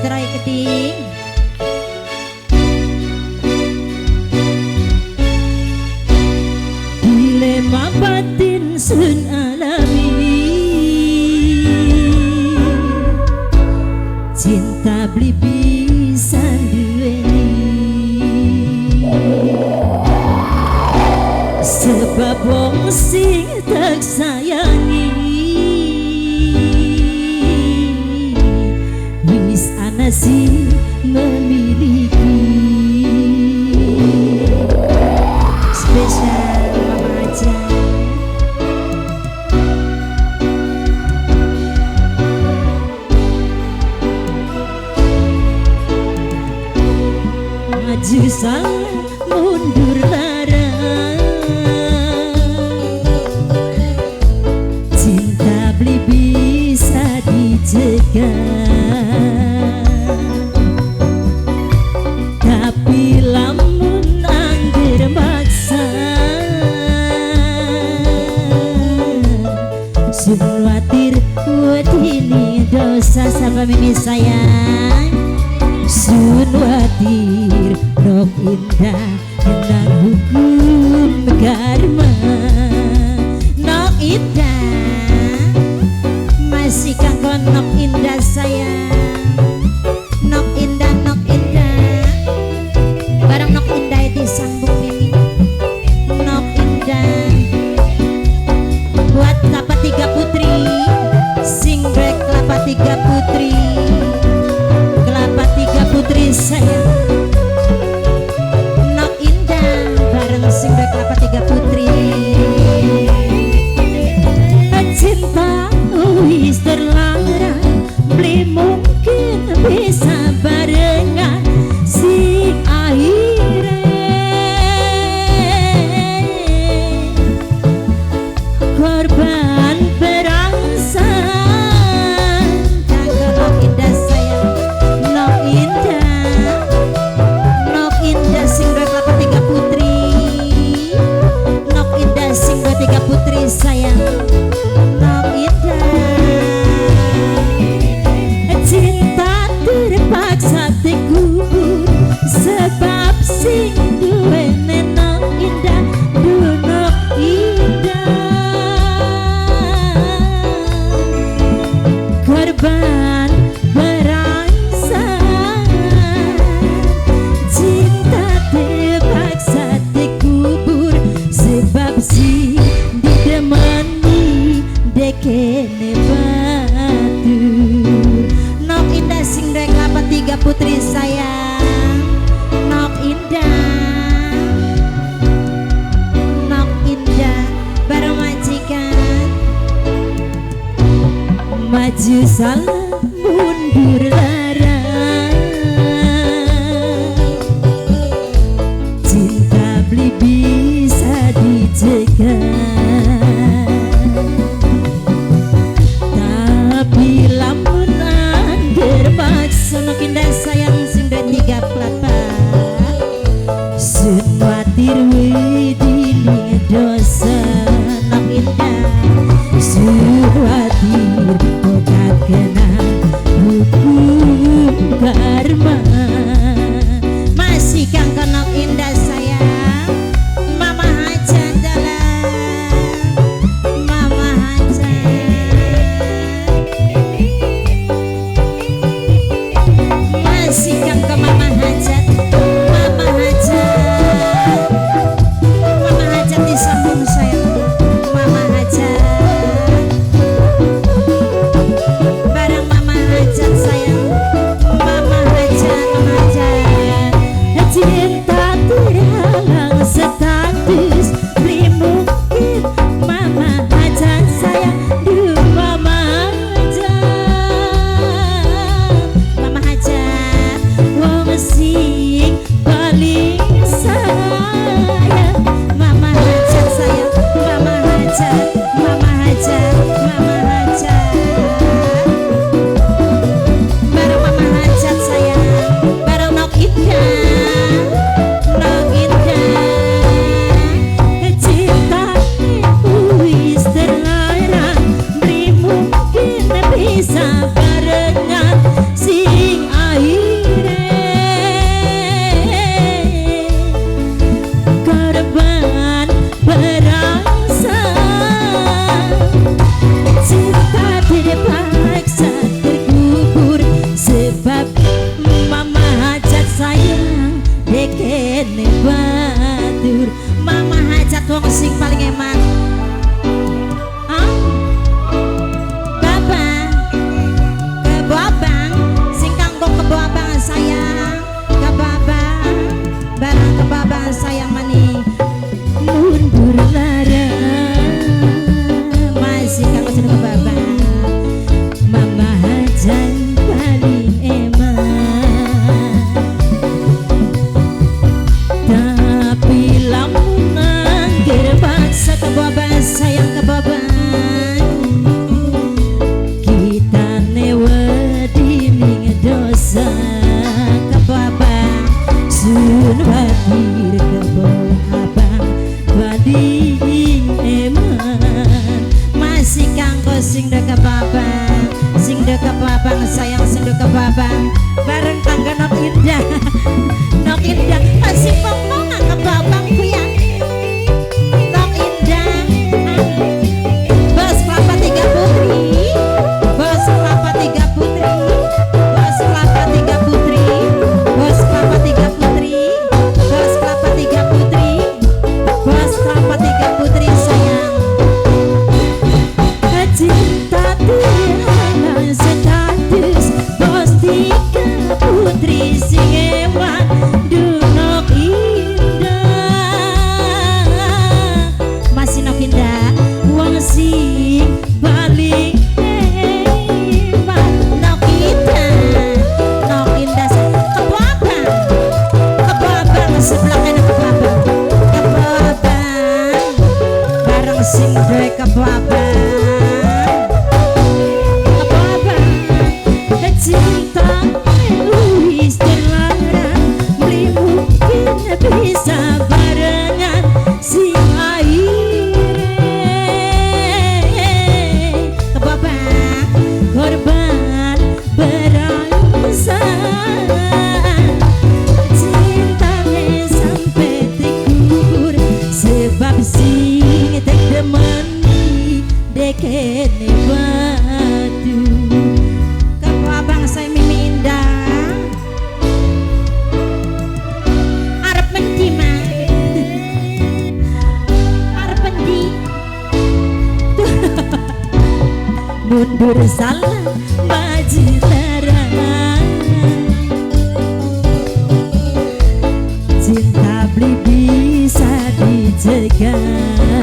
Troy Keding. Dilema batin sun alami, cinta beli bisa duweni, sebab wong sing tak sayangi wis ana sing memiliki. Spesial Mama aja. Maju salah mundur lara, cinta beli bisa dicegah, tapi lamun angger maksa sun khawatir wedini dosa. Sapa mimi sayang sun khawatir nok indah hendak hukum karma. Nok indah masih kanggo nok indah sayang. Nok indah barang nok indah disambung mimi. Nok indah buat Kelapa Tiga Putri, Singgrek Kelapa Tiga Putri, Kelapa Tiga Putri sayang. Nok indah bareng Singgrek Kelapa Tiga Putri. Cinta wis terlarang, beli mungkin bisa barengan si akhirnya korban perasaan. Kanggo nok indah sayang, nok indah Singgrek Kelapa Tiga Putri, nok indah Singgrek Tiga Putri sayang. Cinta terpaksa dikubur sebab sing duwene nok indah, nok indah korban perasaan. Cinta terpaksa dikubur sebab sing didemeni dekene batu. Nok indah Singgrek Kelapa Tiga Putri sayang. Nok indah bareng majikan. Maju salah mundur lara, cinta beli bisa dicegah, tapi lamun angger maksa. Nok indah sayang Singgrek Tiga Kelapa sun khawatir wedini dosa. Nok indah sun khawatir obat kena hukum karma. Masih kanggo nok indah sayang, Mama aja jalan. wong sing paling eman. Hah? Babang, kebabang, sing kanggo kebabang sayang, kebabang, barang kebabang sayang mani. Mundur lara, masih kanggo sing kebabang. Mama hajan paling eman, tapi lamun angger paksa kebabang sayang kebabang, kita newedi ning dosa kebabang, sun wadir kebabang badi eman, masih kanggo sing dek kebabang, sing dek kebabang sayang sing dek kebabang, bareng tangga nok indah, nok indah masih pokongan kebabang kuyang, nok indah. Bos kelapa tiga putri, bos kelapa tiga putri, bos kelapa tiga putri, bos kelapa tiga putri, bos kelapa tiga putri, bos kelapa tiga putri sayang. Cinta tiada status, bos tiga putri sing ewan dunok indah, masih nok indah wong sing paling hebat, nok indah kebabang, kebabang sebelah kanan kebabang, kebabang bareng sing duwe kebabang. Cinta wis terlarang, beli mungkin bisa barengan si air kebabang korban beralasan, cintanya sampai terkubur sebab sing tek demeni dekene batu. Kebabang saya mimi indah, arep mendi mah, arep mendi. Mundur salah maju larang, cinta beli bisa dicegah.